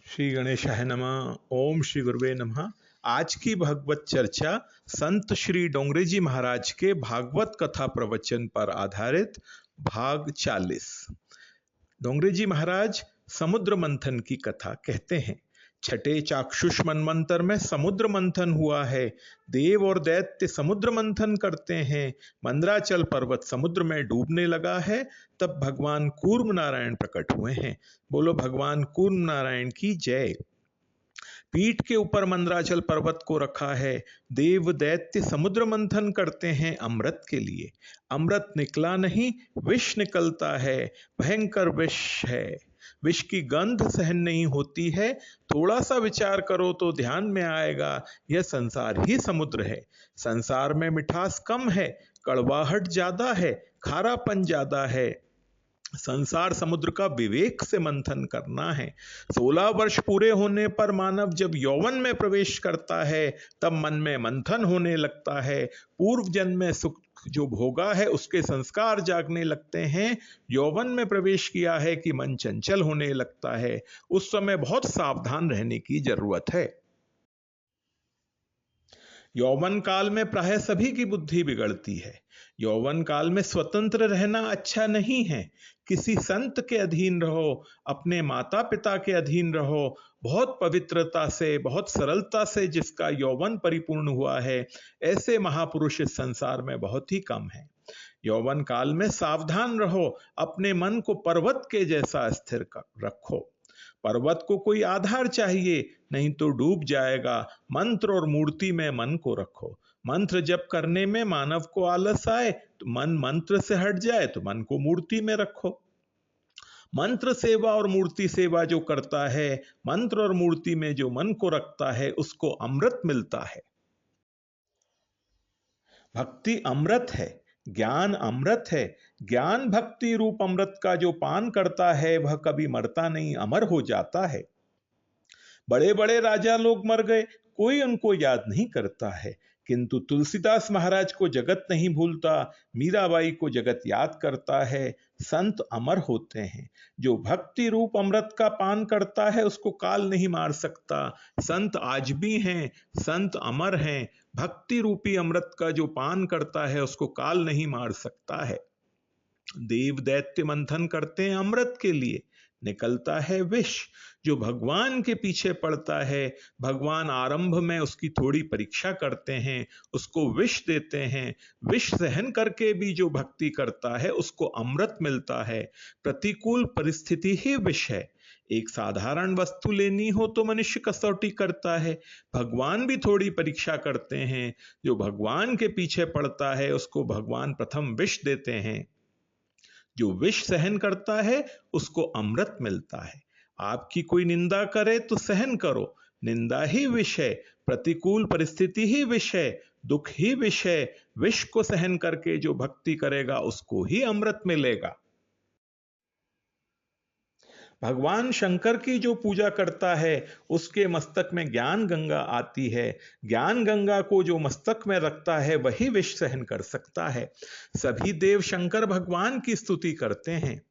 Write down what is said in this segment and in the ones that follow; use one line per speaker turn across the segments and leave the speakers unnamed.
श्री गणेशाय नमः। ओम श्री गुरुवे नमः। आज की भागवत चर्चा संत श्री डोंगरे जी महाराज के भागवत कथा प्रवचन पर आधारित भाग 40। डोंगरे जी महाराज समुद्र मंथन की कथा कहते हैं। छठे चाक्षुष मनमंत्र में समुद्र मंथन हुआ है। देव और दैत्य समुद्र मंथन करते हैं। मंदराचल पर्वत समुद्र में डूबने लगा है। तब भगवान कूर्म नारायण प्रकट हुए हैं। बोलो भगवान कूर्म नारायण की जय। पीठ के ऊपर मंदराचल पर्वत को रखा है। देव दैत्य समुद्र मंथन करते हैं अमृत के लिए। अमृत निकला नहीं, विष निकलता है। भयंकर विष है। विष की गंध सहन नहीं होती है। थोड़ा सा विचार करो तो ध्यान में आएगा, यह संसार ही समुद्र है। संसार में मिठास कम है, कड़वाहट ज्यादा है, खारापन ज्यादा है। संसार समुद्र का विवेक से मंथन करना है। 16 वर्ष पूरे होने पर मानव जब यौवन में प्रवेश करता है, तब मन में मंथन होने लगता है। पूर्व जन्म में सुख जो भोगा है उसके संस्कार जागने लगते हैं। यौवन में प्रवेश किया है कि मन चंचल होने लगता है। उस समय बहुत सावधान रहने की जरूरत है। यौवन काल में प्राय सभी की बुद्धि बिगड़ती है। यौवन काल में स्वतंत्र रहना अच्छा नहीं है। किसी संत के अधीन रहो, अपने माता पिता के अधीन रहो। बहुत पवित्रता से, बहुत सरलता से जिसका यौवन परिपूर्ण हुआ है, ऐसे महापुरुष इस संसार में बहुत ही कम है। यौवन काल में सावधान रहो, अपने मन को पर्वत के जैसा स्थिर रखो। पर्वत को कोई आधार चाहिए, नहीं तो डूब जाएगा। मंत्र और मूर्ति में मन को रखो। मंत्र जप करने में मानव को आलस आए तो मन मंत्र से हट जाए तो मन को मूर्ति में रखो। मंत्र सेवा और मूर्ति सेवा जो करता है, मंत्र और मूर्ति में जो मन को रखता है, उसको अमृत मिलता है। भक्ति अमृत है, ज्ञान अमृत है। ज्ञान भक्ति रूप अमृत का जो पान करता है वह कभी मरता नहीं, अमर हो जाता है। बड़े बड़े राजा लोग मर गए, कोई उनको याद नहीं करता है, किंतु तुलसीदास महाराज को जगत नहीं भूलता, मीराबाई को जगत याद करता है। संत अमर होते हैं। जो भक्ति रूप अमृत का पान करता है उसको काल नहीं मार सकता। संत आज भी हैं, संत अमर हैं। भक्ति रूपी अमृत का जो पान करता है उसको काल नहीं मार सकता है। देव दैत्य मंथन करते हैं अमृत के लिए, निकलता है विष। जो भगवान के पीछे पड़ता है, भगवान आरंभ में उसकी थोड़ी परीक्षा करते हैं, उसको विष देते हैं। विष सहन करके भी जो भक्ति करता है उसको अमृत मिलता है। प्रतिकूल परिस्थिति ही विष है। एक साधारण वस्तु लेनी हो तो मनुष्य कसौटी करता है, भगवान भी थोड़ी परीक्षा करते हैं। जो भगवान के पीछे पड़ता है उसको भगवान प्रथम विष देते हैं। जो विष सहन करता है उसको अमृत मिलता है। आपकी कोई निंदा करे तो सहन करो, निंदा ही विष है। प्रतिकूल परिस्थिति ही विष है, दुख ही विष है। विष को सहन करके जो भक्ति करेगा उसको ही अमृत मिलेगा। भगवान शंकर की जो पूजा करता है उसके मस्तक में ज्ञान गंगा आती है। ज्ञान गंगा को जो मस्तक में रखता है वही विष सहन कर सकता है। सभी देव शंकर भगवान की स्तुति करते हैं।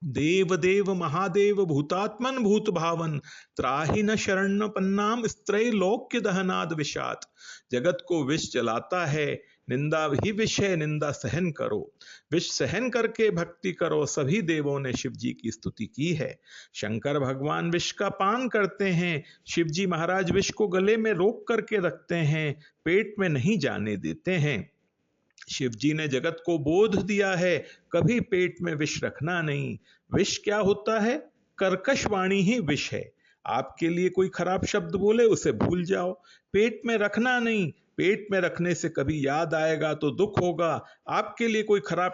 देव देव महादेव भूतात्मन भूत भावन, त्राहि न शरणपन्नाम स्त्रैलोक्य दहनाद विषात। जगत को विष जलाता है, निंदा ही विष है, निंदा सहन करो। विष सहन करके भक्ति करो। सभी देवों ने शिव जी की स्तुति की है। शंकर भगवान विष का पान करते हैं। शिव जी महाराज विष को गले में रोक करके रखते हैं, पेट में नहीं जाने देते हैं। शिव जी ने जगत को बोध दिया है, कभी पेट में विष रखना नहीं। विष क्या होता है? कर्कश वाणी ही विष है। आपके लिए कोई खराब शब्द बोले उसे भूल जाओ, पेट में रखना नहीं। पेट में रखने से कभी याद आएगा तो दुख होगा। आपके लिए कोई खराब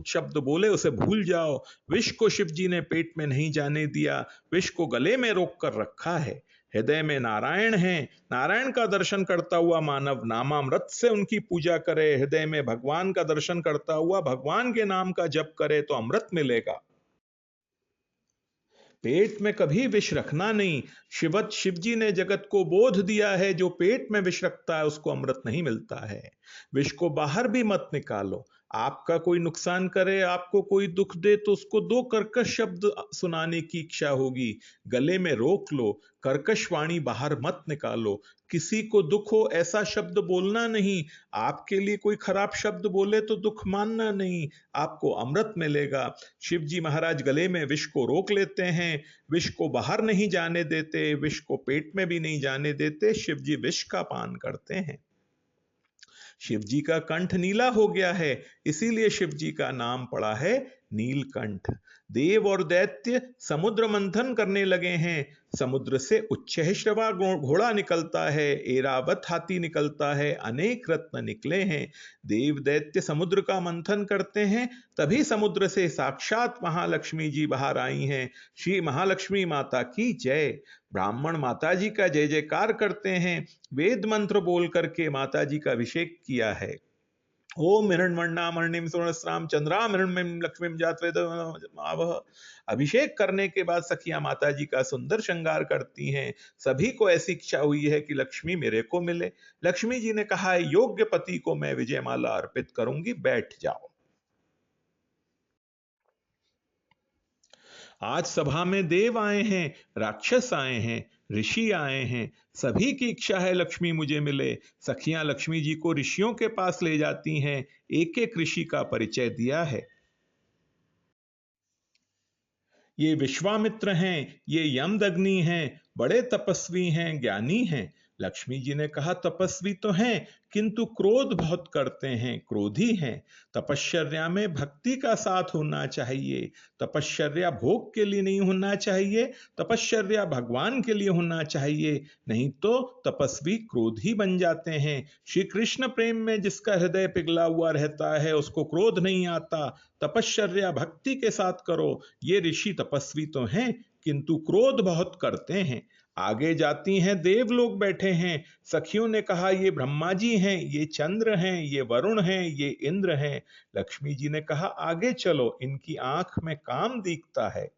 शब्द बोले उसे भूल जाओ। विष को शिव जी ने पेट में नहीं जाने दिया, विष को गले में रोक कर रखा है। हृदय में नारायण हैं। नारायण का दर्शन करता हुआ मानव नामामृत से उनकी पूजा करे। हृदय में भगवान का दर्शन करता हुआ भगवान के नाम का जप करे तो अमृत मिलेगा। पेट में कभी विष रखना नहीं। शिव जी ने जगत को बोध दिया है, जो पेट में विष रखता है उसको अमृत नहीं मिलता है। विष को बाहर भी मत निकालो, आपका कोई नुकसान करे, आपको कोई दुख दे तो उसको दो कर्कश शब्द सुनाने की इच्छा होगी। गले में रोक लो, कर्कश वाणी बाहर मत निकालो। किसी को दुख हो ऐसा शब्द बोलना नहीं। आपके लिए कोई खराब शब्द बोले तो दुख मानना नहीं, आपको अमृत मिलेगा। शिव जी महाराज गले में विष को रोक लेते हैं, विष को बाहर नहीं जाने देते, विष को पेट में भी नहीं जाने देते। शिव जी विष का पान करते हैं। शिव जी का कंठ नीला हो गया है, इसीलिए शिव जी का नाम पड़ा है नीलकंठ। देव और दैत्य समुद्र मंथन करने लगे हैं। समुद्र से उच्चैःश्रवा घोड़ा निकलता है, एरावत हाथी निकलता है, अनेक रत्न निकले हैं। देव दैत्य समुद्र का मंथन करते हैं, तभी समुद्र से साक्षात महालक्ष्मी जी बाहर आई हैं। श्री महालक्ष्मी माता की जय। ब्राह्मण माता जी का जय जयकार करते हैं, वेद मंत्र बोल करके माता जी का अभिषेक किया है। ओम हिरण्मण्यामणिं सुवर्णस्रां चंद्राम हिरण्मयीं लक्ष्मीं जातवेदमावह। अभिषेक करने के बाद सखियां माता जी का सुंदर श्रृंगार करती हैं। सभी को ऐसी इच्छा हुई है कि लक्ष्मी मेरे को मिले। लक्ष्मी जी ने कहा है, योग्य पति को मैं विजयमाला अर्पित करूंगी, बैठ जाओ। आज सभा में देव आए हैं, राक्षस आए हैं, ऋषि आए हैं, सभी की इच्छा है लक्ष्मी मुझे मिले। सखियां लक्ष्मी जी को ऋषियों के पास ले जाती हैं, एक एक ऋषि का परिचय दिया है। ये विश्वामित्र हैं, ये यमदग्नि हैं, बड़े तपस्वी हैं, ज्ञानी हैं। लक्ष्मी जी ने कहा तपस्वी तो हैं, किंतु क्रोध बहुत करते हैं, क्रोधी हैं। तपश्चर्या में भक्ति का साथ होना चाहिए। तपश्चर्या भोग के लिए नहीं होना चाहिए, तपश्चर्या भगवान के लिए होना चाहिए, नहीं तो तपस्वी क्रोधी बन जाते हैं। श्री कृष्ण प्रेम में जिसका हृदय पिघला हुआ रहता है उसको क्रोध नहीं आता। तपश्चर्या भक्ति के साथ करो। ये ऋषि तपस्वी तो हैं, किंतु क्रोध बहुत करते हैं। आगे जाती हैं, देव लोग बैठे हैं। सखियों ने कहा ये ब्रह्मा जी हैं, ये चंद्र हैं, ये वरुण हैं, ये इंद्र हैं। लक्ष्मी जी ने कहा आगे चलो, इनकी आंख में काम दिखता है।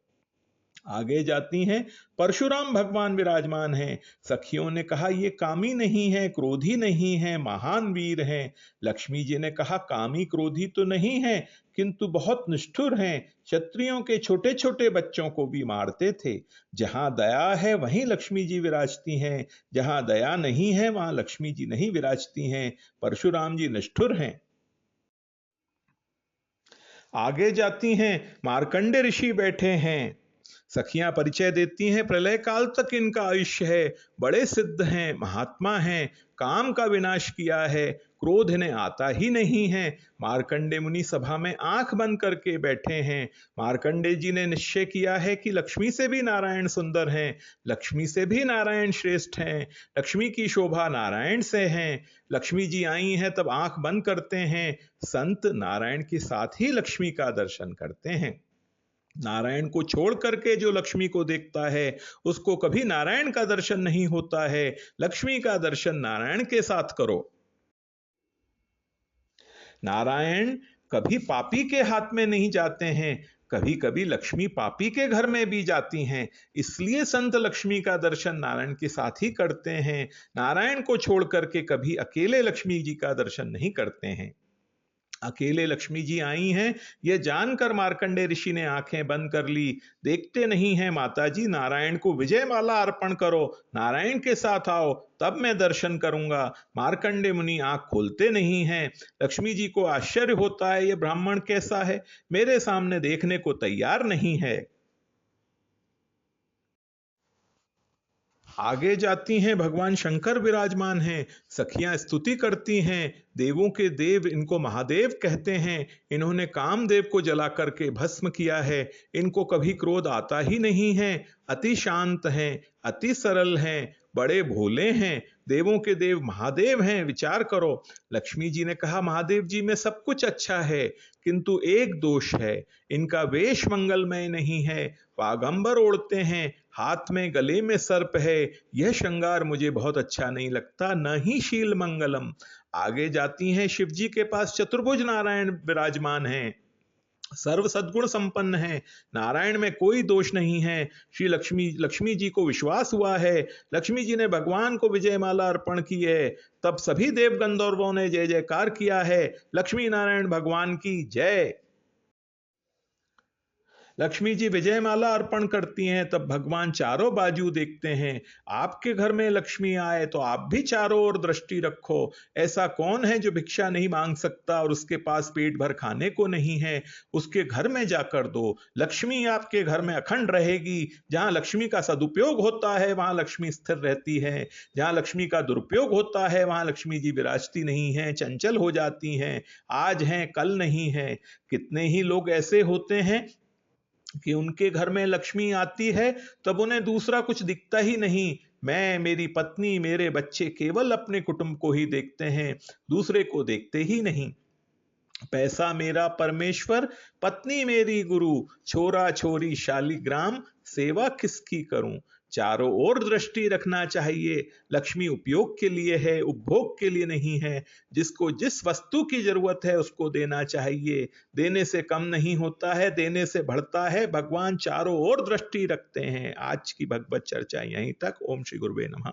आगे जाती हैं, परशुराम भगवान विराजमान हैं। सखियों ने कहा ये कामी नहीं है, क्रोधी नहीं है, महान वीर हैं। लक्ष्मी जी ने कहा कामी क्रोधी तो नहीं है, किंतु बहुत निष्ठुर हैं, क्षत्रियों के छोटे छोटे बच्चों को भी मारते थे। जहां दया है वहीं लक्ष्मी जी विराजती हैं, जहां दया नहीं है वहां लक्ष्मी जी नहीं विराजती हैं। परशुराम जी निष्ठुर हैं। आगे जाती हैं, मार्कंडे ऋषि बैठे हैं। सखियां परिचय देती हैं, प्रलय काल तक इनका आयुष्य है, बड़े सिद्ध हैं, महात्मा हैं, काम का विनाश किया है, क्रोध इन्हें आता ही नहीं है। मार्कंडे मुनि सभा में आंख बंद करके बैठे हैं। मार्कंडे जी ने निश्चय किया है कि लक्ष्मी से भी नारायण सुंदर हैं, लक्ष्मी से भी नारायण श्रेष्ठ हैं, लक्ष्मी की शोभा नारायण से हैं। लक्ष्मी जी आई हैं तब आंख बंद करते हैं। संत नारायण के साथ ही लक्ष्मी का दर्शन करते हैं। नारायण को छोड़ करके जो लक्ष्मी को देखता है उसको कभी नारायण का दर्शन नहीं होता है। लक्ष्मी का दर्शन नारायण के साथ करो। नारायण कभी पापी के हाथ में नहीं जाते हैं, कभी कभी लक्ष्मी पापी के घर में भी जाती हैं। इसलिए संत लक्ष्मी का दर्शन नारायण के साथ ही करते हैं। नारायण को छोड़ करके कभी अकेले लक्ष्मी जी का दर्शन नहीं करते हैं। अकेले लक्ष्मी जी आई हैं, यह जानकर मार्कंडे ऋषि ने आंखें बंद कर ली। देखते नहीं हैं माता जी, नारायण को विजय माला अर्पण करो, नारायण के साथ आओ, तब मैं दर्शन करूंगा। मार्कंडे मुनि आंख खोलते नहीं हैं। लक्ष्मी जी को आश्चर्य होता है, यह ब्राह्मण कैसा है, मेरे सामने देखने को तैयार नहीं है। आगे जाती हैं, भगवान शंकर विराजमान हैं। सखियां स्तुति करती हैं, देवों के देव इनको महादेव कहते हैं। इन्होंने कामदेव को जला करके भस्म किया है। इनको कभी क्रोध आता ही नहीं है। अति शांत हैं, अति सरल हैं, बड़े भोले हैं। देवों के देव महादेव हैं, विचार करो। लक्ष्मी जी ने कहा महादेव जी में सब कुछ अच्छा है, किंतु एक दोष है, इनका वेश मंगलमय नहीं है। पागंबर ओढ़ते हैं, हाथ में गले में सर्प है, यह श्रृंगार मुझे बहुत अच्छा नहीं लगता, न ही शील मंगलम। आगे जाती हैं, शिव जी के पास चतुर्भुज नारायण विराजमान हैं। सर्व सद्गुण संपन्न है, नारायण में कोई दोष नहीं है। श्री लक्ष्मी जी को विश्वास हुआ है, लक्ष्मी जी ने भगवान को विजयमाला अर्पण की है, तब सभी देव गंधर्वों ने जय जयकार किया है। लक्ष्मी नारायण भगवान की जय। लक्ष्मी जी विजयमाला अर्पण करती हैं, तब भगवान चारों बाजू देखते हैं। आपके घर में लक्ष्मी आए तो आप भी चारों ओर दृष्टि रखो। ऐसा कौन है जो भिक्षा नहीं मांग सकता और उसके पास पेट भर खाने को नहीं है? उसके घर में जाकर दो। लक्ष्मी आपके घर में अखंड रहेगी। जहां लक्ष्मी का सदुपयोग होता है वहां लक्ष्मी स्थिर रहती है, जहां लक्ष्मी का दुरुपयोग होता है वहां लक्ष्मी जी विराजती नहीं है, चंचल हो जाती हैं, आज हैं कल नहीं है। कितने ही लोग ऐसे होते हैं कि उनके घर में लक्ष्मी आती है तब उन्हें दूसरा कुछ दिखता ही नहीं। मैं, मेरी पत्नी, मेरे बच्चे केवल अपने कुटुंब को ही देखते हैं, दूसरे को देखते ही नहीं। पैसा मेरा परमेश्वर, पत्नी मेरी गुरु, छोरा छोरी शालिग्राम, सेवा किसकी करूं? चारों ओर दृष्टि रखना चाहिए। लक्ष्मी उपयोग के लिए है, उपभोग के लिए नहीं है। जिसको जिस वस्तु की जरूरत है उसको देना चाहिए। देने से कम नहीं होता है, देने से बढ़ता है। भगवान चारों ओर दृष्टि रखते हैं। आज की भगवत चर्चा यहीं तक। ओम श्री गुरुवे नमः।